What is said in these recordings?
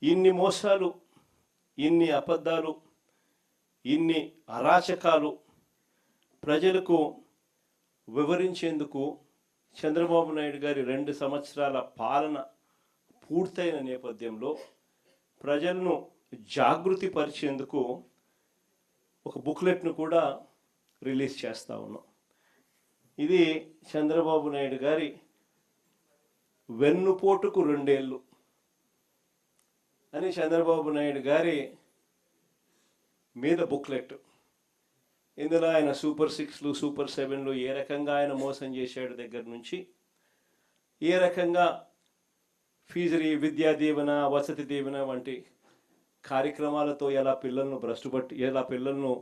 ఇన్ని మోసాలు, ఇన్ని అబద్ధాలు, ఇన్ని అరాచకాలు ప్రజలకు వివరించేందుకు చంద్రబాబు నాయుడు గారి 2 సంవత్సరాల పాలన పూర్తయిన నేపథ్యంలో ప్రజలను జాగృతి పరిచేందుకు ఒక బుక్లెట్ను కూడా రిలీజ్ చేస్తూ ఉన్నాం. ఇది చంద్రబాబు నాయుడు గారి వెన్నుపోటుకు 2 ఏళ్ళు అని చంద్రబాబు నాయుడు గారి మీద బుక్లెట్. ఇందులో ఆయన సూపర్ 6లు, సూపర్ 7లు ఏ రకంగా ఆయన మోసం చేశాడు దగ్గర నుంచి, ఏ రకంగా ఫీజు విద్యా దీవెన, వసతి దీవెన వంటి కార్యక్రమాలతో ఎలా పిల్లలను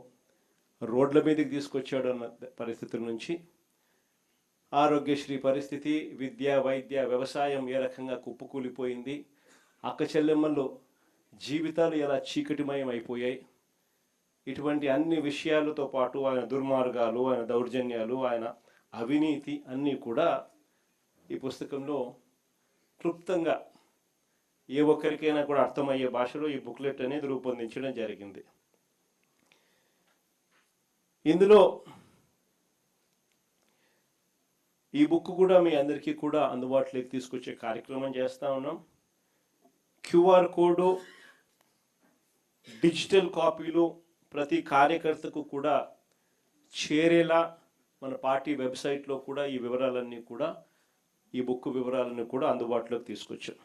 రోడ్ల మీదకి తీసుకొచ్చాడు అన్న పరిస్థితుల నుంచి, ఆరోగ్యశ్రీ పరిస్థితి, విద్య, వైద్య, వ్యవసాయం ఏ రకంగా కుప్పకూలిపోయింది, అక్క చెల్లెమ్మలు జీవితాలు ఎలా చీకటిమయం అయిపోయాయి, ఇటువంటి అన్ని విషయాలతో పాటు ఆయన దుర్మార్గాలు, ఆయన దౌర్జన్యాలు, ఆయన అవినీతి అన్నీ కూడా ఈ పుస్తకంలో క్లుప్తంగా ఏ ఒక్కరికైనా కూడా అర్థమయ్యే భాషలో ఈ బుక్లెట్ అనేది రూపొందించడం జరిగింది. ఇందులో ఈ బుక్ కూడా మీ అందరికీ కూడా అందుబాటులోకి తీసుకొచ్చే కార్యక్రమం చేస్తూ ఉన్నాం. QR కోడ్, డిజిటల్ కాపీలు ప్రతి కార్యకర్తకు కూడా చేరేలా మన పార్టీ వెబ్సైట్లో కూడా ఈ వివరాలన్నీ కూడా, ఈ బుక్ వివరాలన్నీ కూడా అందుబాటులోకి తీసుకొచ్చాం.